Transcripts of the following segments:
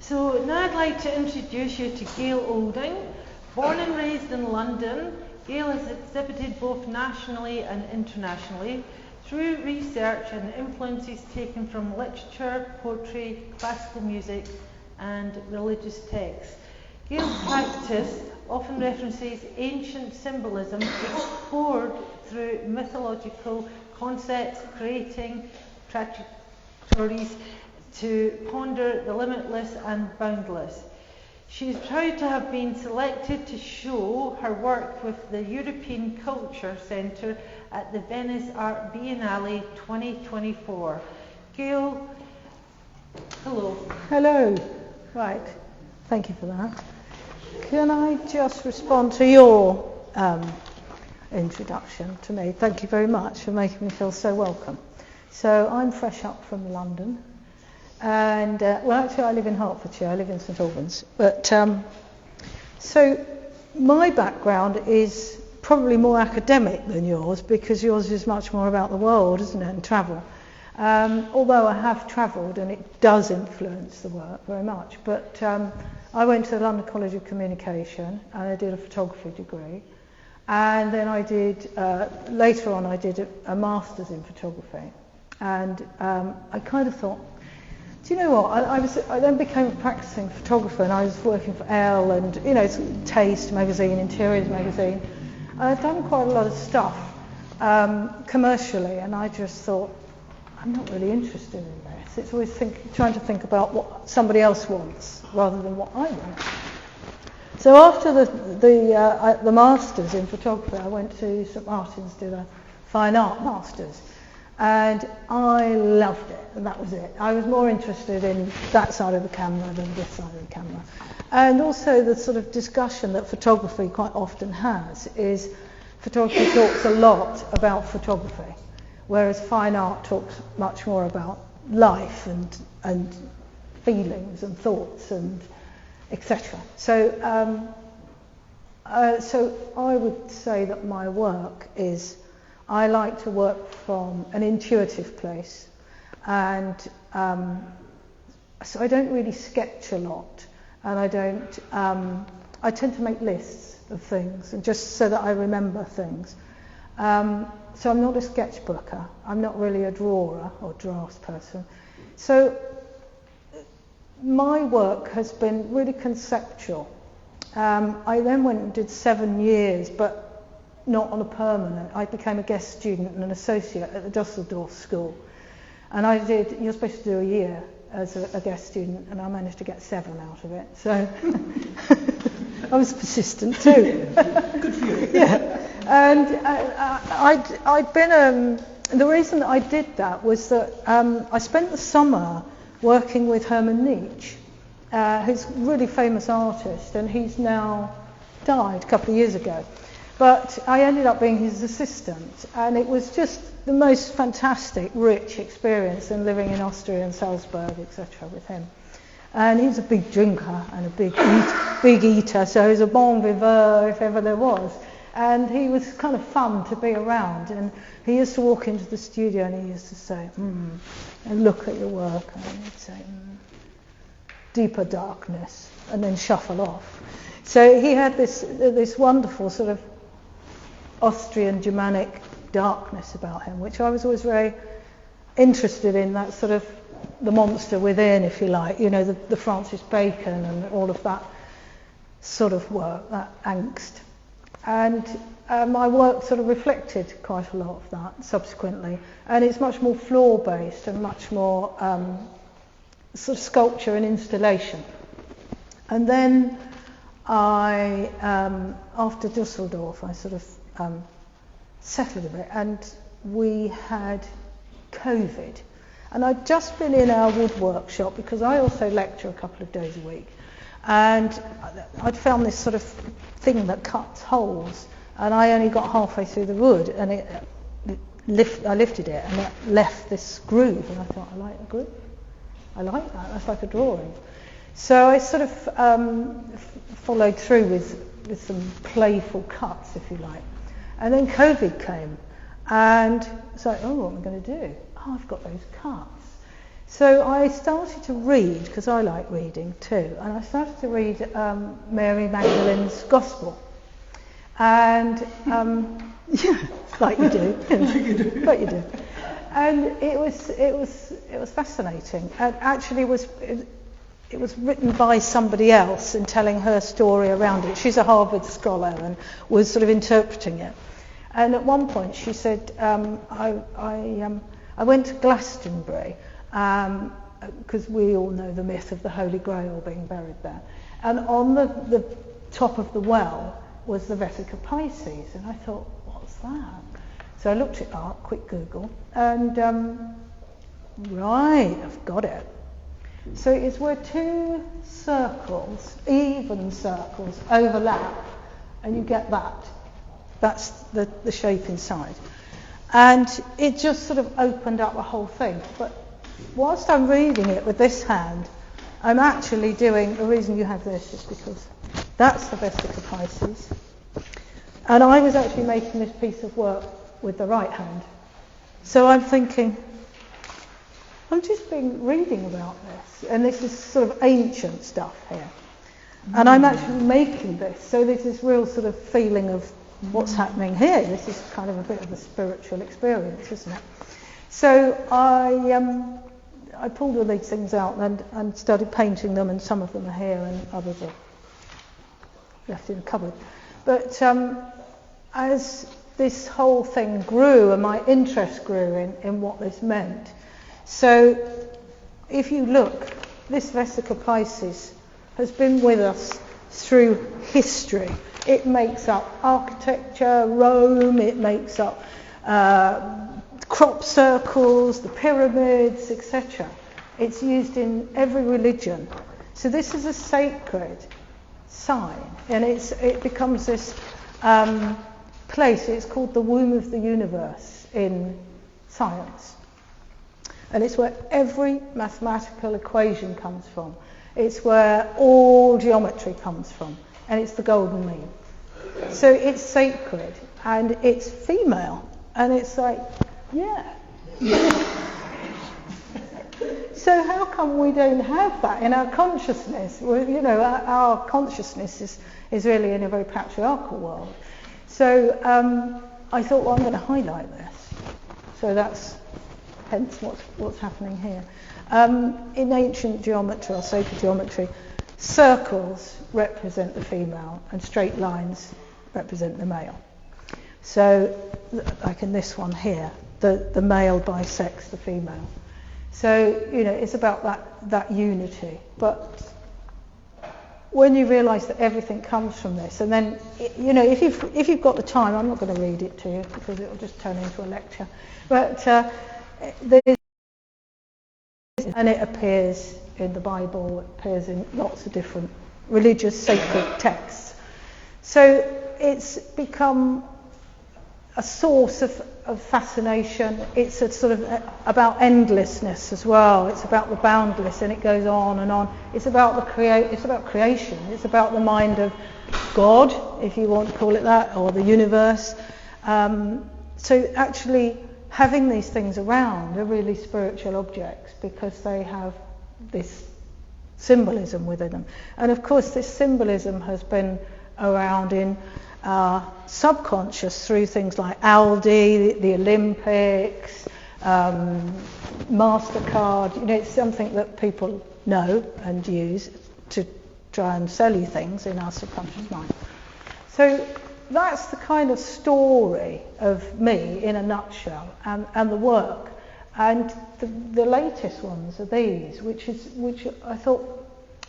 So now I'd like to introduce you to Gail Olding. Born and raised in London, Gail has exhibited both nationally and internationally through research and influences taken from literature, poetry, classical music and religious texts. Gail's practice often references ancient symbolism explored through mythological concepts, creating trajectories to ponder the limitless and boundless. She is proud to have been selected to show her work with the European Culture Centre at the Venice Art Biennale 2024. Gail, hello. Hello. Right. Thank you for that. Can I just respond to your introduction to me? Thank you very much for making me feel so welcome. So I'm fresh up from London. And, well, actually, I live in Hertfordshire. I live in St Albans. But, so my background is probably more academic than yours, because yours is much more about the world, isn't it, and travel. Although I have travelled, and it does influence the work very much. But I went to the London College of Communication, and I did a photography degree. And then I did, later on, I did a master's in photography. And I kind of thought, do you know what? I then became a practicing photographer, and I was working for Elle and, you know, Taste magazine, Interiors magazine. And I'd done quite a lot of stuff commercially, and I just thought, I'm not really interested in this. It's always trying to think about what somebody else wants rather than what I want. So after the masters in photography, I went to St Martin's, did a fine art masters. And I loved it, and that was it. I was more interested in that side of the camera than this side of the camera. And also the sort of discussion that photography quite often has is photography talks a lot about photography, whereas fine art talks much more about life and feelings and thoughts and etc. So I would say that my work is, I like to work from an intuitive place, and so I don't really sketch a lot, and I tend to make lists of things, and just so that I remember things. So I'm not a sketchbooker, I'm not really a drawer or drafts person. So my work has been really conceptual. I then went and did 7 years, but not on a permanent. I became a guest student and an associate at the Dusseldorf School. And you're supposed to do a year as a guest student, and I managed to get 7 out of it. So I was persistent too. Good for you. Yeah. And I'd been, the reason that I did that was that I spent the summer working with Herman Nietzsche, who's a really famous artist, and he's now died a couple of years ago. But I ended up being his assistant, and it was just the most fantastic, rich experience in living in Austria and Salzburg, etc. with him. And he was a big drinker and a big eater, so he was a bon vivant if ever there was. And he was kind of fun to be around, and he used to walk into the studio and he used to say, and look at your work, and he'd say, deeper darkness, and then shuffle off. So he had this wonderful sort of Austrian Germanic darkness about him, which I was always very interested in, that sort of the monster within, if you like, you know, the Francis Bacon and all of that sort of work, that angst. And my work sort of reflected quite a lot of that subsequently, and it's much more floor-based and much more sort of sculpture and installation. And then after Dusseldorf, I sort of settled a bit, and we had COVID. And I'd just been in our wood workshop, because I also lecture a couple of days a week, and I'd found this sort of thing that cuts holes, and I only got halfway through the wood, and I lifted it, and it left this groove, and I thought, I like the groove. I like that, that's like a drawing. So I sort of followed through with some playful cuts, if you like. And then COVID came, and it's like, oh, what am I going to do? Oh, I've got those cuts. So I started to read, because I like reading too, and I started to read Mary Magdalene's Gospel. And yeah, like you do. Like you do. And it was fascinating. And actually it was written by somebody else and telling her story around it. She's a Harvard scholar and was sort of interpreting it. And at one point she said, I went to Glastonbury, because we all know the myth of the Holy Grail being buried there. And on the top of the well was the Vesica Pisces. And I thought, what's that? So I looked it up, quick Google, and right, I've got it. So it's where two circles, even circles, overlap, and you get that. That's the shape inside. And it just sort of opened up the whole thing. But whilst I'm reading it with this hand, I'm actually doing, the reason you have this is because that's the Vesica Pisces. And I was actually making this piece of work with the right hand. So I'm thinking, I've just been reading about this, and this is sort of ancient stuff here. And I'm actually making this, so there's this real sort of feeling of what's happening here. This is kind of a bit of a spiritual experience, isn't it? So I pulled all these things out and started painting them, and some of them are here and others are left in the cupboard. But as this whole thing grew and my interest grew in what this meant, so if you look, this Vesica Pisces has been with us through history. It makes up architecture, Rome, it makes up crop circles, the pyramids, etc. It's used in every religion. So this is a sacred sign, and it becomes this place. It's called the womb of the universe in science. And it's where every mathematical equation comes from. It's where all geometry comes from. And it's the golden mean. So it's sacred, and it's female. And it's like, yeah. So how come we don't have that in our consciousness? Well, you know, our consciousness is really in a very patriarchal world. So I thought, well, I'm going to highlight this. So that's hence what's happening here. In ancient geometry or sacred geometry, circles represent the female and straight lines represent the male. So, like in this one here, the male bisects the female. So, you know, it's about that unity. But when you realise that everything comes from this, and then, you know, if you've got the time, I'm not going to read it to you because it will just turn into a lecture. But and it appears in the Bible, it appears in lots of different religious sacred texts. So it's become a source of fascination. It's a sort of about endlessness as well. It's about the boundless, and it goes on and on. It's about it's about creation. It's about the mind of God, if you want to call it that, or the universe. So actually, having these things around are really spiritual objects because they have this symbolism within them. And of course this symbolism has been around in our subconscious through things like Aldi, the Olympics, MasterCard. You know, it's something that people know and use to try and sell you things in our subconscious mind. So that's the kind of story of me in a nutshell, and the work. And the latest ones are these, which I thought,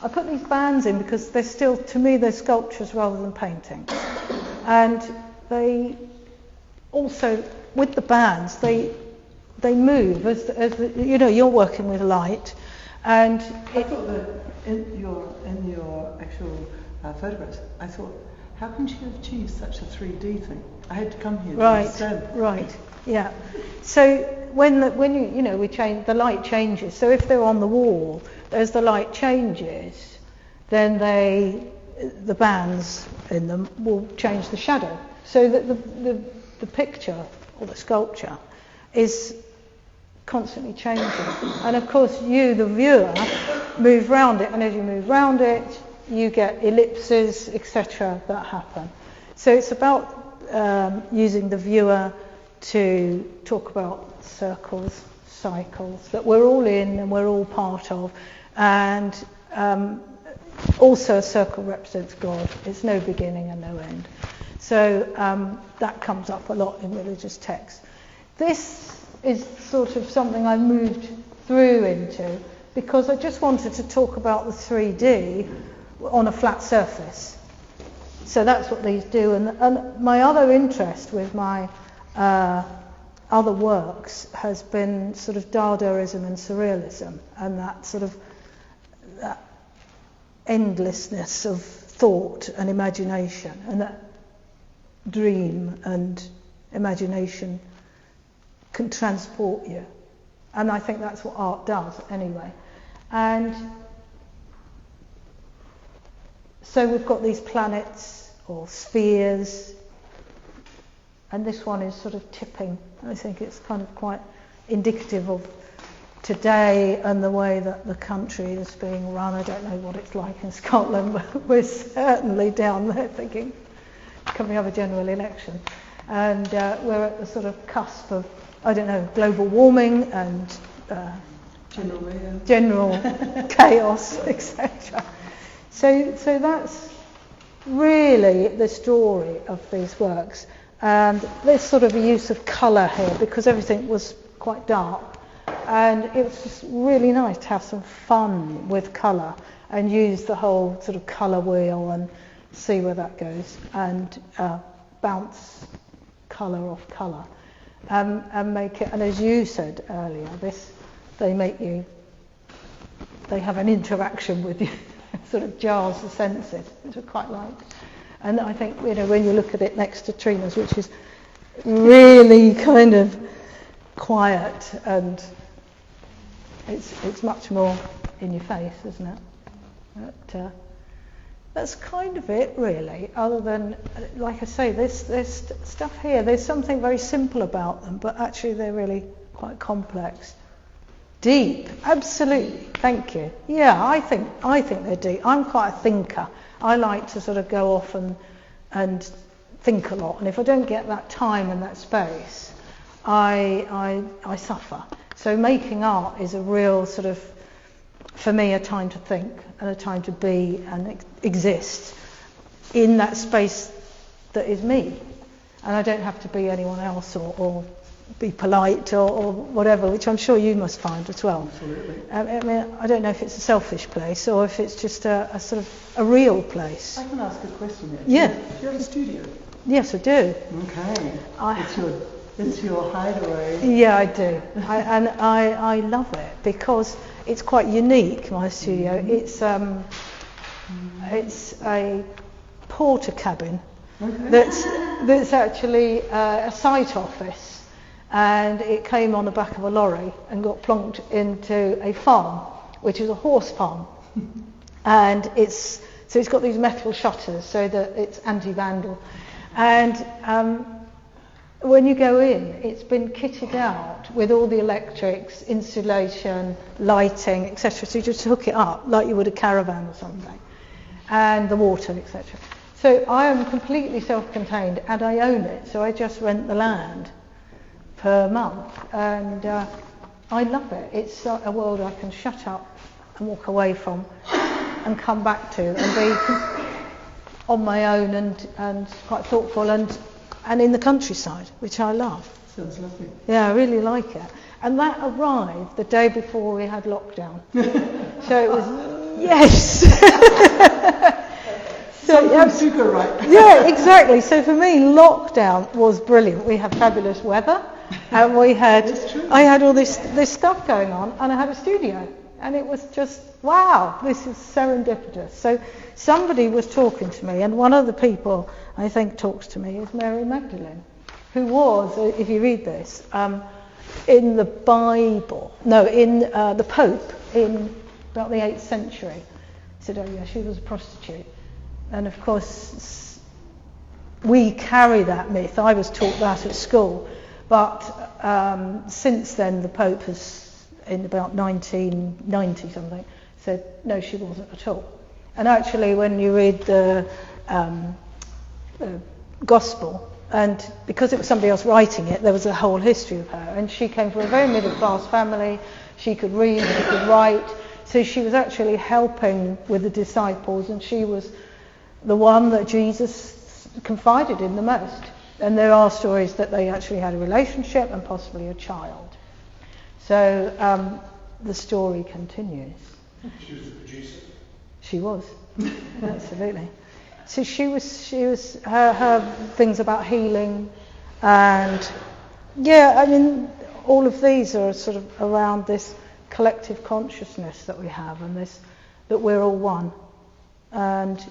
I put these bands in because they're still, to me, they're sculptures rather than painting. And they also, with the bands, they move as you know, you're working with light, and I thought that in your actual photographs, I thought, how can she have achieved such a 3D thing? I had to come here to understand. Right, yeah. So when you know, we change, the light changes. So if they're on the wall, as the light changes, then the bands in them will change the shadow. So that the picture or the sculpture is constantly changing. And of course you, the viewer, move round it, and as you move round it, you get ellipses, etc. that happen. So it's about using the viewer to talk about circles, cycles, that we're all in and we're all part of. And also a circle represents God. It's no beginning and no end. So that comes up a lot in religious texts. This is sort of something I moved through into because I just wanted to talk about the 3D on a flat surface. So that's what these do. And my other interest with my other works has been sort of Dadaism and Surrealism, and that sort of that endlessness of thought and imagination, and that dream and imagination can transport you. And I think that's what art does anyway. And so we've got these planets or spheres, and this one is sort of tipping. I think it's kind of quite indicative of today and the way that the country is being run. I don't know what it's like in Scotland, but we're certainly down there thinking, can we have a general election? And we're at the sort of cusp of, I don't know, global warming and general chaos, etc. So that's really the story of these works. And there's sort of a use of colour here because everything was quite dark. And it was just really nice to have some fun with colour and use the whole sort of colour wheel and see where that goes and bounce colour off colour and make it. And as you said earlier, they have an interaction with you, sort of jars the senses, which I quite like. And I think, when you look at it next to Trina's, which is really kind of quiet and it's much more in your face, isn't it? But that's kind of it, really, other than, like I say, there's stuff here. There's something very simple about them, but actually they're really quite complex. Deep, absolutely, thank you. Yeah, I think they're deep. I'm quite a thinker. I like to sort of go off and think a lot, and if I don't get that time and that space, I suffer. So making art is a real sort of, for me, a time to think and a time to be and exist in that space that is me. And I don't have to be anyone else or be polite or whatever, which I'm sure you must find as well. Absolutely. I mean, I don't know if it's a selfish place or if it's just a sort of a real place. I can ask a question there. Yeah. Do you have a studio? Yes, I do. Okay. It's your hideaway. Yeah, I do. I love it because it's quite unique, my studio. Mm-hmm. It's a porter cabin. Okay. That's actually a site office, and it came on the back of a lorry and got plonked into a farm, which is a horse farm. And it's got these metal shutters so that it's anti-vandal. And when you go in, it's been kitted out with all the electrics, insulation, lighting, etc. So you just hook it up like you would a caravan or something, and the water, etc. So I am completely self-contained, and I own it. So I just rent the land per month, and I love it. It's a world I can shut up and walk away from, and come back to, and be on my own and quite thoughtful and in the countryside, which I love. Sounds lovely. Yeah, I really like it. And that arrived the day before we had lockdown. So it was, yes! Sometimes you go right. Yeah, exactly. So for me, lockdown was brilliant. We had fabulous weather, and I had all this stuff going on, and I had a studio. And it was just, wow, this is serendipitous. So somebody was talking to me, and one of the people I think talks to me is Mary Magdalene, who was, if you read this, in the Bible, the Pope in about the 8th century. He said, oh yeah, she was a prostitute. And of course, we carry that myth. I was taught that at school. But since then, the Pope has, in about 1990 something, said no, she wasn't at all. And actually, when you read the Gospel, and because it was somebody else writing it, there was a whole history of her. And she came from a very middle-class family. She could read, she could write. So she was actually helping with the disciples, and she was the one that Jesus confided in the most. And there are stories that they actually had a relationship and possibly a child. So the story continues. She was the producer? She was, absolutely. So she was her things about healing, and yeah, I mean, all of these are sort of around this collective consciousness that we have, and this, that we're all one. And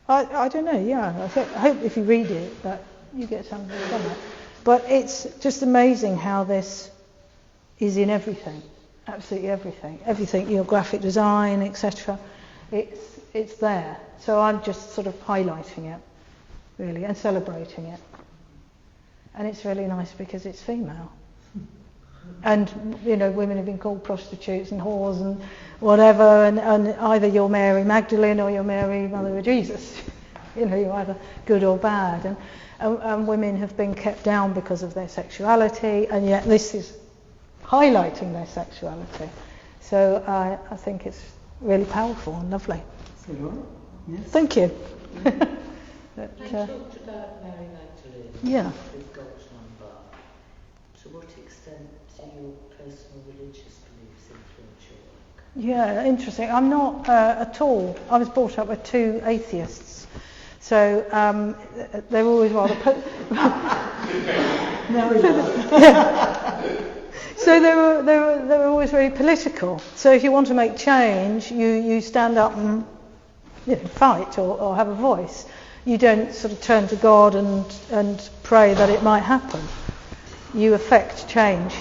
I don't know, yeah, I hope if you read it that you get something from it. But it's just amazing how this is in everything, absolutely everything. Everything, your graphic design, etc. It's there. So I'm just sort of highlighting it, really, and celebrating it. And it's really nice because it's female. And, you know, women have been called prostitutes and whores and whatever, and either you're Mary Magdalene or you're Mary, Mother of Jesus. You know, you're either good or bad. And women have been kept down because of their sexuality, and yet this is highlighting their sexuality. So I think it's really powerful and lovely. So you are? Yes. Thank you. I talked about Mary Magdalene Yeah. with God's number. To what extent do your personal religious beliefs influence your work? Yeah, interesting. I'm not at all. I was brought up with two atheists. So they're always rather... So they were always very political. So if you want to make change, you stand up and fight or have a voice. You don't sort of turn to God and pray that it might happen. You affect change.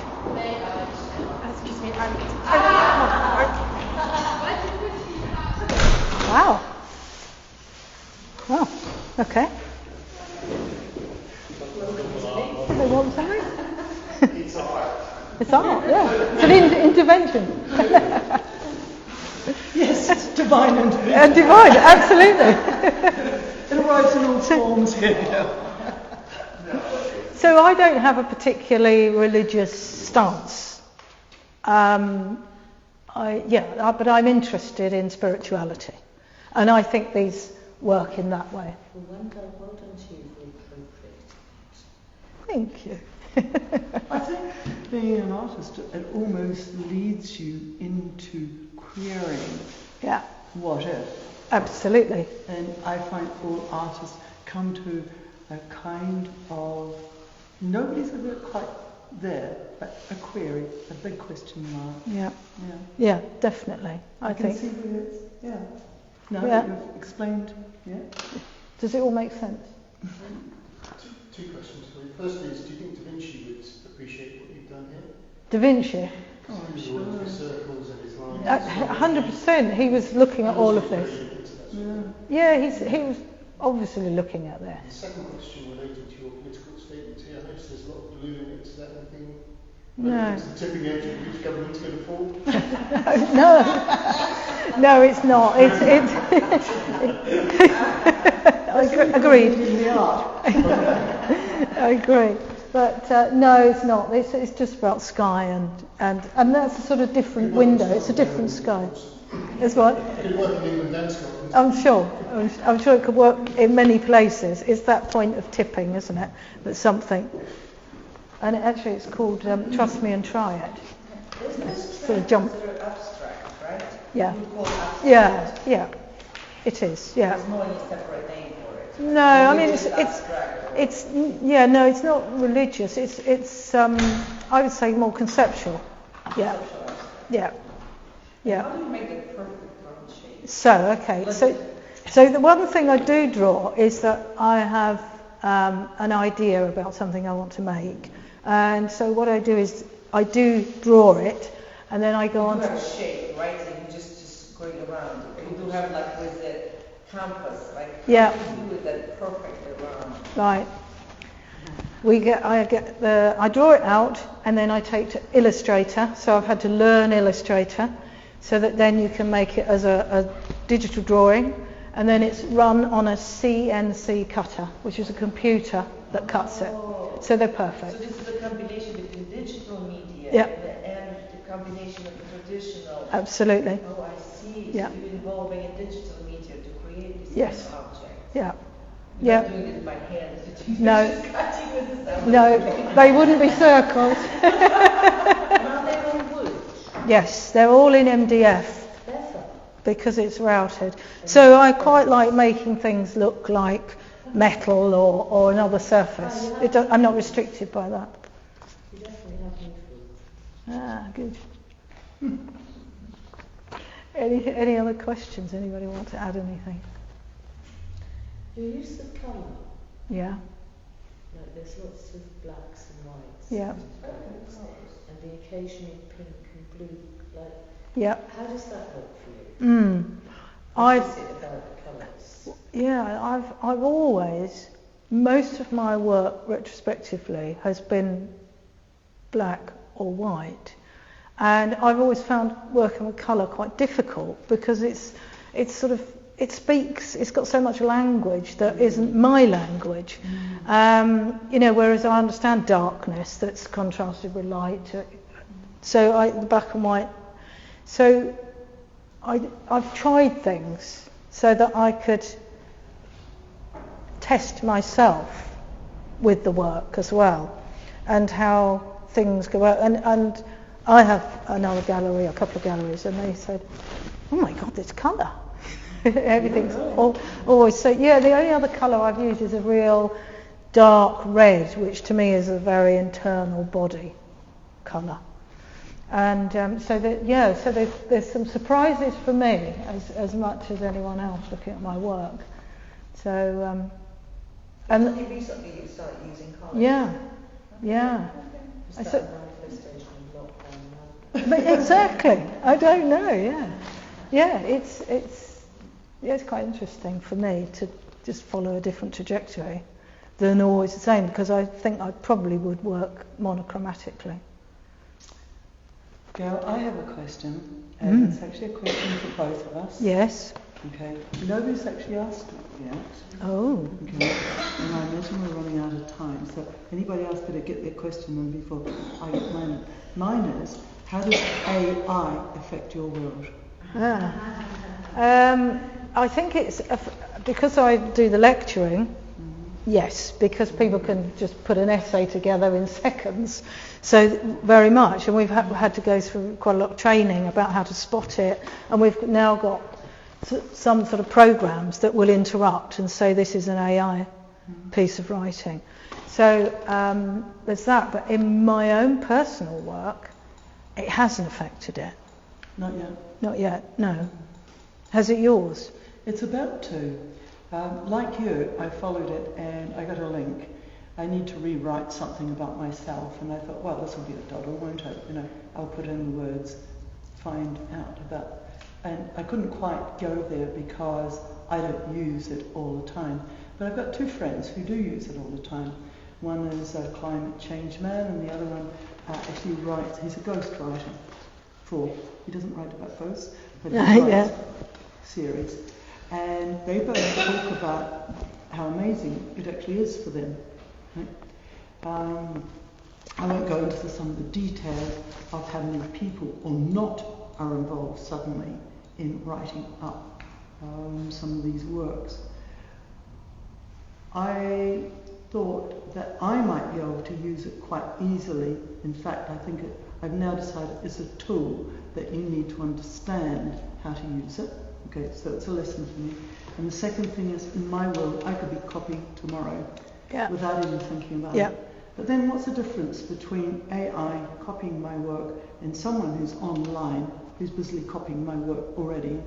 Excuse me. Wow. Oh, okay. They want something? It's art. It's art, yeah. It's an intervention. Yes, it's divine intervention. And divine, absolutely. It arrives in all forms here. So I don't have a particularly religious stance. But I'm interested in spirituality. And I think these work in that way. Well done to you for appropriating it. Thank you. I think being an artist, it almost leads you into querying Yeah, what if. absolutely. And I find all artists come to a kind of, nobody's ever quite there, but a query, a big question mark. Yeah, Yeah. yeah, definitely. I can think. see where it's, yeah. Now Yeah. that you've explained, yeah. Does it all make sense? Two questions for you. Firstly is, do you think Da Vinci would appreciate what you've done here? Da Vinci. Oh, With all of his circles and his lines. 100%. He was looking at all of this. Very into that sort of Yeah, he was obviously looking at this. The second question related to your political statements here, I noticed there's a lot of blue in it. Is that anything? No. Is the tipping edge of which government's going to fall? No, it's not. Agreed. In the art. I agree. But no, it's not. It's just about sky and that's a sort of different window. It's a different sky. It's what? It could work in England and Scotland. I'm sure. I'm sure it could work in many places. It's that point of tipping, isn't it? That's something. And it's called Trust Me and Try It. Isn't this Sort of jump. considered abstract, right? Yeah. You would call it abstract. Yeah. It is. Yeah. There's no any separate name for it. No, I mean Abstract. it's not religious. It's I would say more conceptual. Yeah. How do you make it perfect round shape? So the one thing I do draw is that I have an idea about something I want to make, and so what I do is I do draw it, and then I go on You to have a shape, right? And you just going around. You do have like with the compass, like Yeah. how do you do it that perfectly round? right. I draw it out and then I take to Illustrator. So I've had to learn Illustrator so that then you can make it as a digital drawing, and then it's run on a CNC cutter, which is a computer that cuts it. So they're perfect. So this is a combination between digital media and the combination of the traditional. Absolutely. Oh, I see. Yeah. So you're involving a digital media to create these Yes. objects. Yeah. You're Yeah. not doing it in my hand. No. Just cutting with this. No, they wouldn't be circled. Now they're on wood. Yes, they're all in MDF Better. because it's routed. So I quite like making things look like metal or another surface. I'm not restricted by that. You definitely have new food. Ah, good. Any other questions? Anybody want to add anything? Your use of colour. Yeah. Like there's lots of blacks and whites. Yeah. And the occasional pink and blue. Like, Yeah. how does that work for you? What is it about the colours? Yeah, I've always, most of my work retrospectively has been black or white, and I've always found working with colour quite difficult because it's got so much language that isn't my language. Whereas I understand darkness that's contrasted with light. So the black and white. So I've tried things so that I could test myself with the work as well, and how things go out. And I have a couple of galleries, and they said, "Oh my God, there's colour." Everything's always so. Yeah, the only other colour I've used is a real dark red, which to me is a very internal body colour. And so there's some surprises for me as much as anyone else looking at my work. So and only recently you started using colour. Yeah. Is that a manifestation of lockdown now? But exactly. I don't know. Yeah. It's quite interesting for me to just follow a different trajectory than always the same, because I think I probably would work monochromatically. Gail, I have a question, and it's actually a question for both of us. Yes. Okay. Nobody's actually asked it yet. Oh. Okay. And I imagine we're running out of time, so anybody else better get their question in before I get mine. Mine is, how does AI affect your world? I think it's because I do the lecturing. Yes, because people can just put an essay together in seconds. So very much, and we've had to go through quite a lot of training about how to spot it, and we've now got some sort of programs that will interrupt and say this is an AI piece of writing. So there's that. But in my own personal work, it hasn't affected it. Not yet. Not yet. No. Has it yours? It's about to. Like you, I followed it and I got a link. I need to rewrite something about myself, and I thought, well, this will be a doddle, won't it? I'll put in the words, find out about. And I couldn't quite go there because I don't use it all the time. But I've got two friends who do use it all the time. One is a climate change man, and the other one actually writes. He's a ghost writer. He doesn't write about ghosts, but he writes series. And they both talk about how amazing it actually is for them. I won't go into some of the details of how many people or not are involved suddenly in writing up some of these works. I thought that I might be able to use it quite easily. In fact, I think I've now decided it's a tool that you need to understand how to use it. Okay, so it's a lesson for me. And the second thing is, in my world, I could be copying tomorrow without even thinking about it. But then what's the difference between AI copying my work and someone who's online, who's busily copying my work already?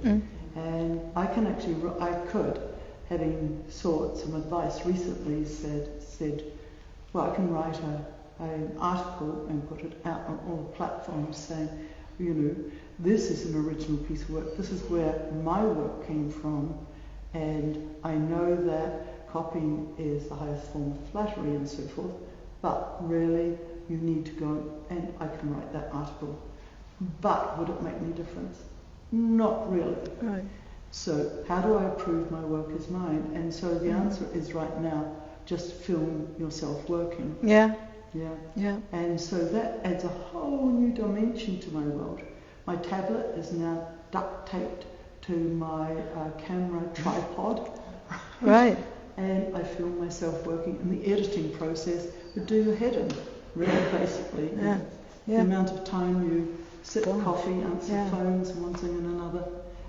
And I could, having sought some advice recently, said, well, I can write an article and put it out on all the platforms saying, this is an original piece of work. This is where my work came from, and I know that copying is the highest form of flattery and so forth, But really, you need to go, and I can write that article. But would it make any difference? Not really. Right. So how do I prove my work is mine? And so the answer is right now, just film yourself working. Yeah. Yeah. Yeah. And so that adds a whole new dimension to my world. My tablet is now duct taped to my camera tripod. Right. And I film myself working, and the editing process would do your head in, really, basically. Yeah. The Yeah. amount of time you sip Gosh. coffee, answer Yeah. phones, and one thing and another.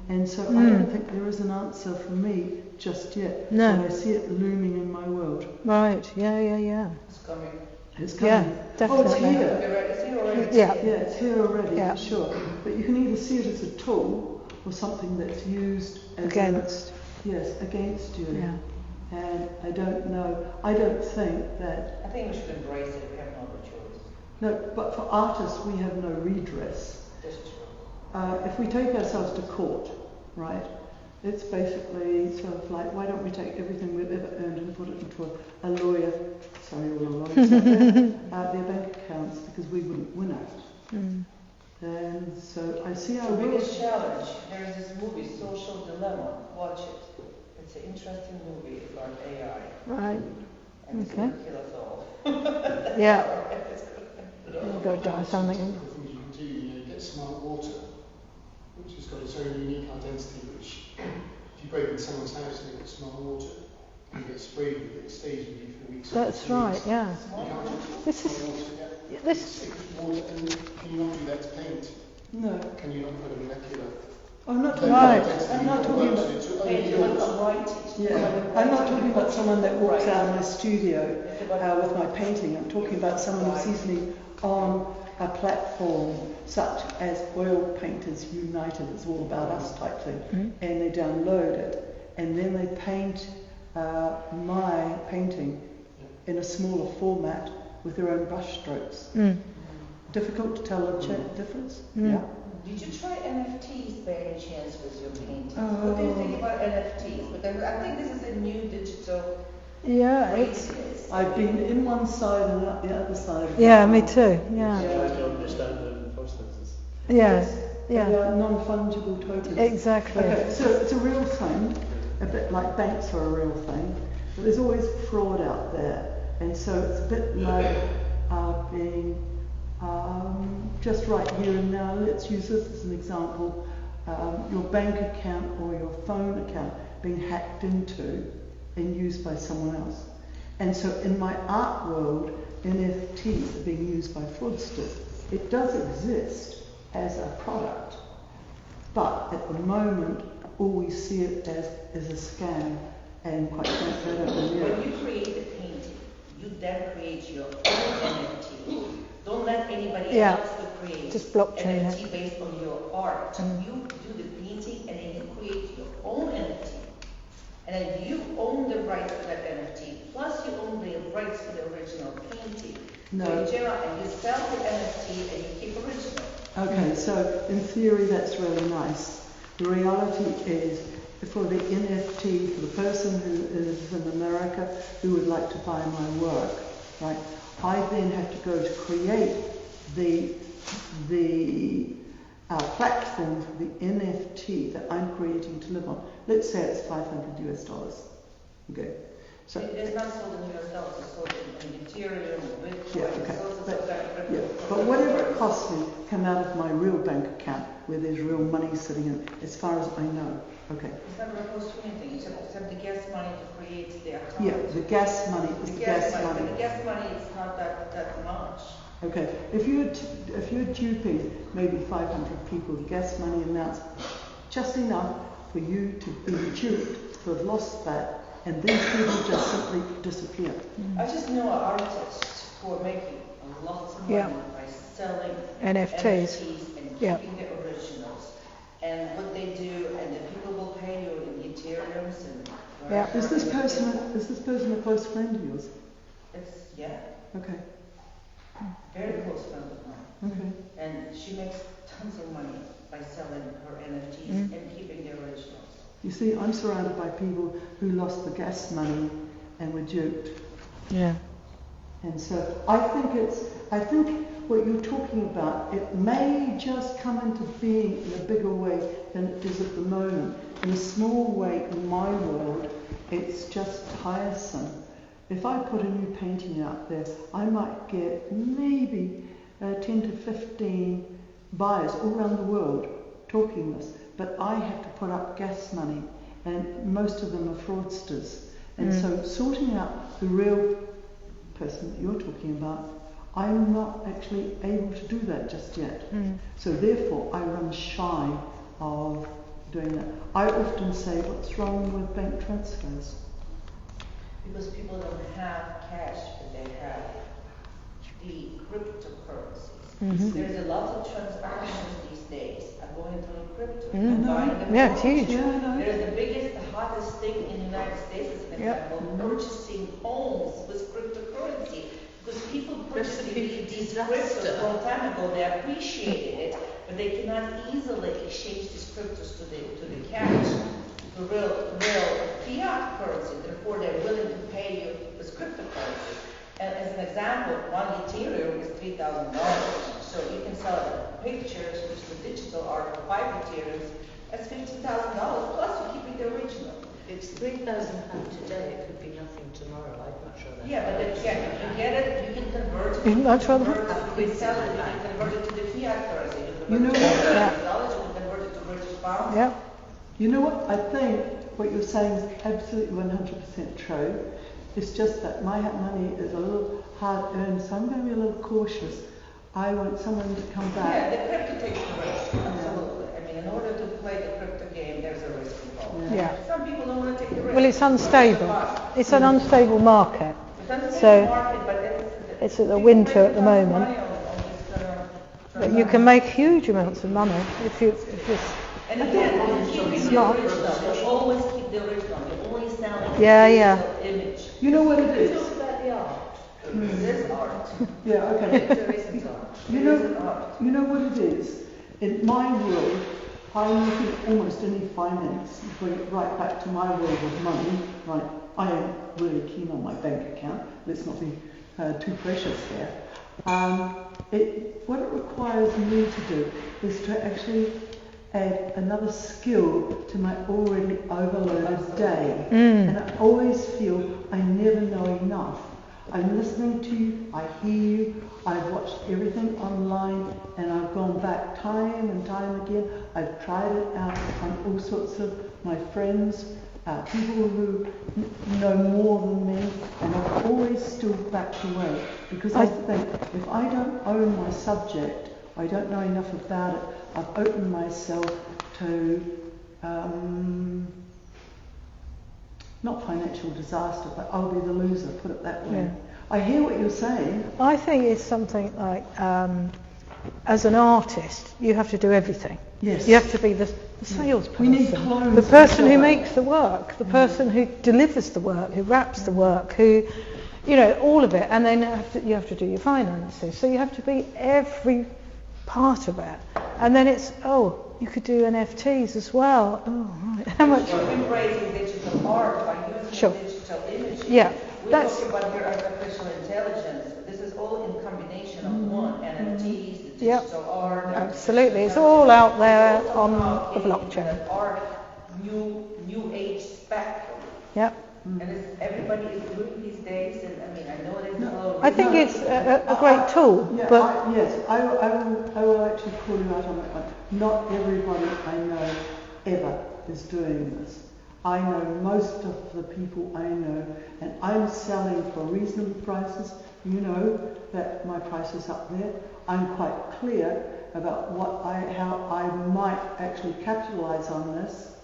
And so I don't think there is an answer for me just yet. No. But I see it looming in my world. Right. Yeah. Yeah. Yeah. It's coming. It's coming. Yeah, Oh, it's definitely. here. It's here already. Yeah. Yeah, it's here already, Yeah. for sure. But you can either see it as a tool or something that's used as Against. yes, against you. Yeah. And I don't know. I don't think that. I think we should embrace it. We have no other choice. No, but for artists, we have no redress. That's true. If we take ourselves to court, right, it's basically sort of like, why don't we take everything we've ever earned and put it into a lawyer, sorry, all the lawyers out there, their bank accounts, because we wouldn't win it. Mm. And so I see our The world. biggest challenge, there is this movie, Social Dilemma. Watch it. It's an interesting movie about AI. Right. And it's Okay. going to kill us all. Yeah. It's gonna- You've got to die something. Things you can do, you get smart water, which has got its own unique identity, which if you break into someone's house and they've got smart water, you get sprayed with it, it stays with you for weeks. That's right. Yeah. You can't just This is water, yeah. this. Stick water, and can you not do that to paint? No. Can you not put a molecular? I'm not talking Right. I'm not talking about. Paint your little writing. Yeah, I'm not talking about someone that walks out of my studio with my painting. I'm talking about someone who's easily on a platform such as Oil Painters United, it's all about us type thing, and they download it, and then they paint my painting in a smaller format with their own brush strokes. Difficult to tell the difference? Yeah. Did you try NFTs by any chance with your paintings? Oh. What do you think about NFTs? Because I think this is a new digital Yeah. It's. craziness. I've been in one side and out the other side. Yeah. Me too. Yeah. I don't understand the processes. Yeah. They Yeah. are non-fungible tokens. Exactly. Okay, so it's a real thing, a bit like banks are a real thing, but there's always fraud out there, and so it's a bit like being just right here and now. Let's use this as an example. Your bank account or your phone account being hacked into and used by someone else. And so in my art world, NFTs are being used by fraudsters. It does exist as a product, but at the moment, all we see it as is a scam, and quite frankly, I don't know When you create a painting, you then create your own NFT. Don't let anybody Yeah. else to create Just blockchain NFT based on your art. You do the painting and then you create your own NFT. And then you own the rights to that NFT, plus you own the rights to the original painting. No. So you generate and you sell the NFT and you keep original. Okay, so in theory that's really nice. The reality is, for the NFT, for the person who is in America who would like to buy my work, right, I then have to go to create the platform for the NFT that I'm creating to live on. Let's say it's $500 US. Okay. So, It's not sold in US dollars, it's sold in Ethereal, Bitcoin, yeah, okay. it's also But, sold yeah, but whatever it costs me come out of my real bank account where there's real money sitting in, as far as I know. Okay. It's not opposed to anything, you just have the gas money to create the account. Yeah, the gas money is the gas But money. the gas money is not that much. Okay, if you're duping maybe 500 people, the gas money amounts just enough for you to be duped, to have lost that, and these people just simply disappear. I just know artists who are making lots of money Yeah. by selling NFTs. and Yeah. keeping the originals. And what they do, and the people will pay you in Ethereums and Yeah. Is this person a close friend of yours? yeah, Okay, very close friend of mine. okay. And she makes tons of money by selling her NFTs and keeping the originals. You see, I'm surrounded by people who lost the gas money and were duped. Yeah. And so I think what you're talking about, it may just come into being in a bigger way than it is at the moment. In a small way in my world, it's just tiresome. If I put a new painting out there, I might get maybe 10 to 15 buyers all around the world talking this, but I have to put up gas money, and most of them are fraudsters. And so sorting out the real person that you're talking about, I'm not actually able to do that just yet. So therefore I run shy of doing that. I often say, what's wrong with bank transfers? Because people don't have cash, but they have the cryptocurrencies. There's a lot of transactions these days are going through crypto. Yeah, it's huge. There's the biggest, the hottest thing in the United States, as an example, purchasing homes with cryptocurrency. Because people purchased these cryptos a long time ago, they appreciated it, but they cannot easily exchange these cryptos to the cash, the real fiat currency. Therefore, they're willing to pay you with cryptocurrency. And as an example, one Ethereal is $3,000. So you can sell pictures, which is the digital art, for 5 Ethereums, that's $15,000, plus you're keeping the original. It's £3,000 today, it could be nothing tomorrow. I'd much rather. Yeah, but you get it, you can convert it. You'd much rather you can sell it, you can convert it to the fiat currency. You know what? $1,000, you can convert it to British pounds. Yeah. You know what? I think what you're saying is absolutely 100% true. It's just that my money is a little hard earned, so I'm going to be a little cautious. I want someone to come back. Yeah, the crypto takes the risk, absolutely. I mean, in order to play the crypto game, there's a risk involved. Yeah. Some people don't want to take the risk. Well, it's unstable. It's an unstable market. It's an unstable So market, but it's at the winter at the moment. But you can make huge amounts of money if you. And again, keep the not. original. You always keep the original. You only sell Yeah. image. You know what it is? Talk about the art. There's art. Yeah, okay. There isn't art. You know what it is? In my world, I'm looking at almost any finance, bring it right back to my world of money. Right, I am really keen on my bank account. Let's not be too precious here. What it requires me to do is to actually add another skill to my already overloaded day. And I always feel I never know enough. I'm listening to you, I hear you, I've watched everything online, and I've gone back time and time again. I've tried it out on all sorts of my friends, people who know more than me, and I've always still backed away because I think if I don't own my subject, I don't know enough about it, I've opened myself to not financial disaster, but I'll be the loser, put it that way. Yeah. I hear what you're saying. I think it's something like, as an artist, you have to do everything. Yes. You have to be the salesperson, We need clothes the person who and makes the work, the person who delivers the work, who wraps the work, who, all of it, and then you have to do your finances. So you have to be every part of it. And then it's, you could do NFTs as well. Oh, right. How much? You're embracing digital art by using digital images. Yeah. We talk about your artificial intelligence. This is all in combination of one. NFTs, the digital art. Absolutely. It's all out there on the blockchain. That are new age spectrum. Yep. And everybody is doing these days, and I know it is a little. I think it's a great tool, but I will actually call you out on that one. Not everybody I know ever is doing this. I know most of the people I know, and I'm selling for reasonable prices. You know that my price is up there. I'm quite clear about how I might actually capitalize on this,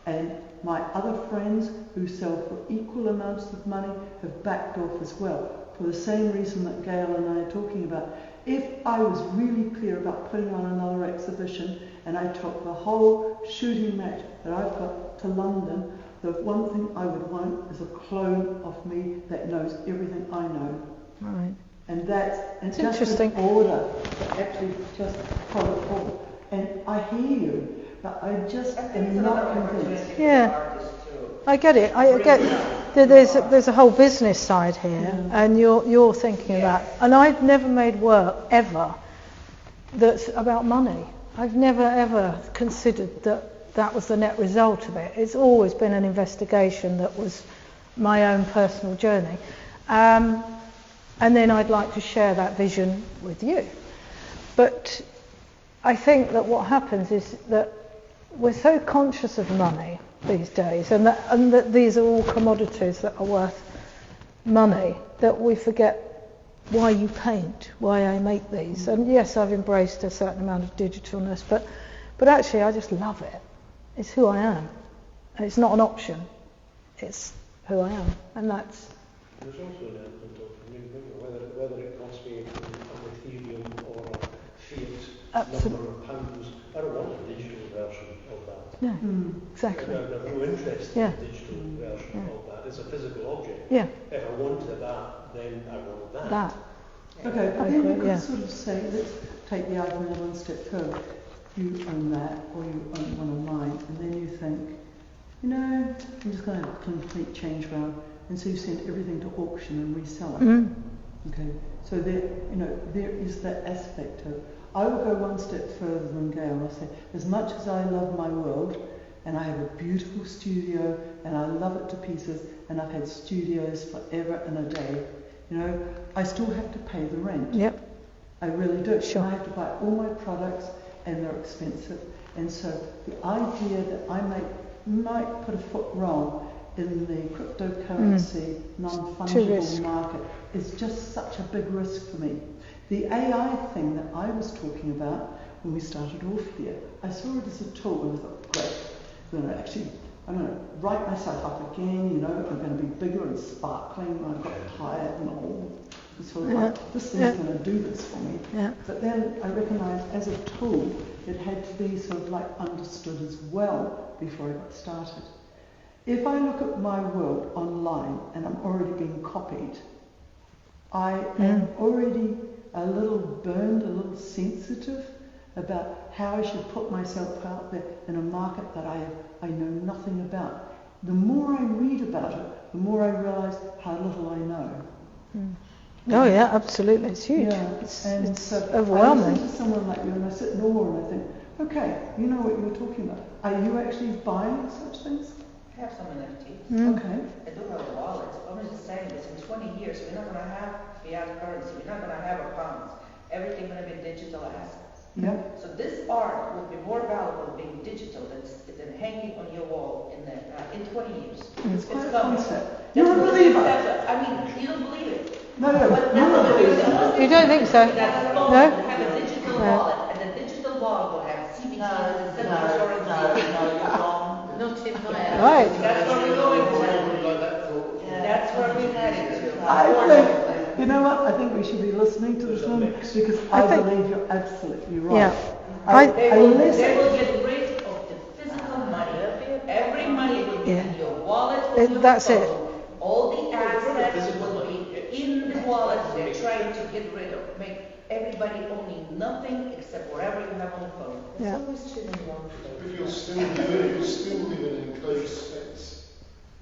and my other friends who sell for equal amounts of money have backed off as well, for the same reason that Gail and I are talking about. If I was really clear about putting on another exhibition and I took the whole shooting match that I've got to London, the one thing I would want is a clone of me that knows everything I know. right. And that's It's just interesting. in order to actually just follow forward. And I hear you, but I just am not convinced. Yeah. I get it. I get there's a whole business side here, and you're thinking about. And I've never made work ever that's about money. I've never ever considered that was the net result of it. It's always been an investigation that was my own personal journey, and then I'd like to share that vision with you. But I think that what happens is that we're so conscious of money these days, and that these are all commodities that are worth money, that we forget why you paint, why I make these. And yes, I've embraced a certain amount of digitalness, but actually I just love it. It's who I am. And it's not an option. It's who I am, and that's. There's also an element of whether it costs me an ethereal or a fiat number of pounds. I don't want a digital version of that. No, exactly. I have no interest in the digital version of that. It's a physical object. Yeah. If I wanted that, then I want that. That. Okay, I think you could sort of say, let's take the argument one step further. You own that, or you own one of mine, and then you think, I'm just going to have a complete change round, and so you send everything to auction and resell it. Okay, so there is that aspect of. I will go one step further than Gail. I say, as much as I love my world, and I have a beautiful studio, and I love it to pieces, and I've had studios forever and a day, I still have to pay the rent. Yep. I really do. Sure. And I have to buy all my products, and they're expensive. And so the idea that I might put a foot wrong in the cryptocurrency, non-fungible market is just such a big risk for me. The AI thing that I was talking about when we started off here, I saw it as a tool and I thought, great, I'm going to write myself up again, I'm going to be bigger and sparkling, and I got tired and all. Sort of like, this thing's going to do this for me. Yeah. But then I recognised as a tool, it had to be sort of like understood as well before I got started. If I look at my world online and I'm already being copied, I am already a little burned, a little sensitive about how I should put myself out there in a market that I know nothing about. The more I read about it, the more I realise how little I know. Oh yeah, absolutely, it's huge. Yeah. It's so overwhelming. I listen to someone like you and I sit in awe and I think, okay, you know what you're talking about. Are you actually buying such things? I have some NFTs. Okay. I do have a wallet. I'm just saying this, in 20 years, we're not going to have fiat currency. We're not going to have accounts. Everything going to be digital assets. Yeah. So this art will be more valuable being digital than hanging on your wall in 20 years. It's quite a coming. concept. You don't believe it? I mean, you don't believe it. No, you don't believe it. You don't think so? That phone No? will have a digital wallet, and the digital wallet will have CBT and the Not in my Right. That's where we're going to. That's where we're heading to. I think, you know what? I think we should be listening to this one because I believe you're absolutely right. Yeah. They will get rid of the physical money. Every money will be in your wallet. That's it. All the assets will be in the wallet. They're trying to get rid of, make everybody owning nothing except whatever you have on the phone. Yeah. But you'll still live in an enclosed space,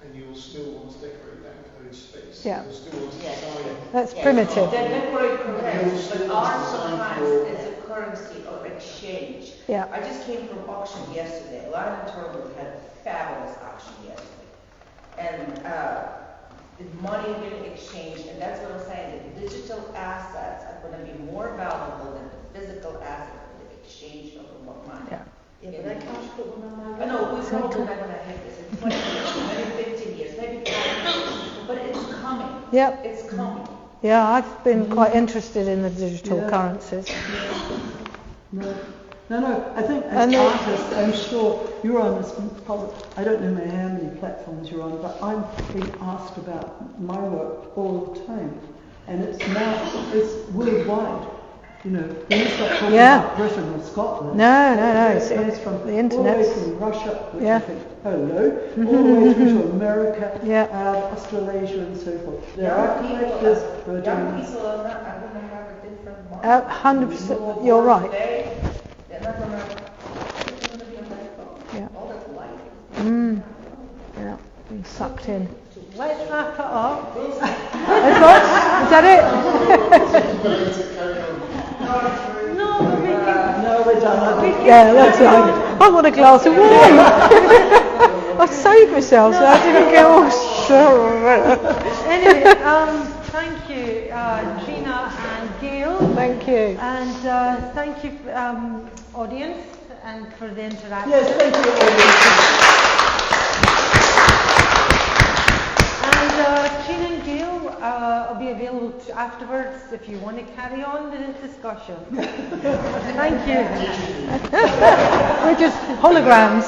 and you'll still want to decorate that enclosed space. Yeah. You'll still want to design. That's primitive. They decorate correct, but art sometimes is a currency of exchange. Yeah. I just came from auction yesterday. London Terminal had a fabulous auction yesterday. And the money being exchanged, and that's what I'm saying, the digital assets are going to be more valuable than the physical assets in the exchange of the money. Yeah. Yeah, but I can't put one on my I know, we're probably not going to hit this in 20 years, maybe 15 years, maybe 5 years, but it's coming. Yep. It's coming. Yeah, I've been quite interested in the digital currencies. No, I think as artists, I'm sure you're on this, I don't know how many platforms you're on, but I'm being asked about my work all the time. And it's worldwide. When you start talking about Britain or Scotland, No, it comes from the internet. all the way from Russia, which I think, hello, all the way through to America, Australasia and so forth. There are collectors who are doing Young this. people are going to have a different market. 100%, you're right. They're not going to be on that phone. Yeah. All that light. Yeah, being sucked in. let's wrap it up. That's what? Is that it? No, but we can. No, we're done. Yeah, that's right. I want a glass of wine. I've saved myself, so I didn't get all Anyway, thank you, Trina and Gail. Thank you. And thank you, audience, and for the interaction. Yes, thank you, audience. And Trina and Gail will be available afterwards if you want to carry on the discussion. Thank you. We're just holograms.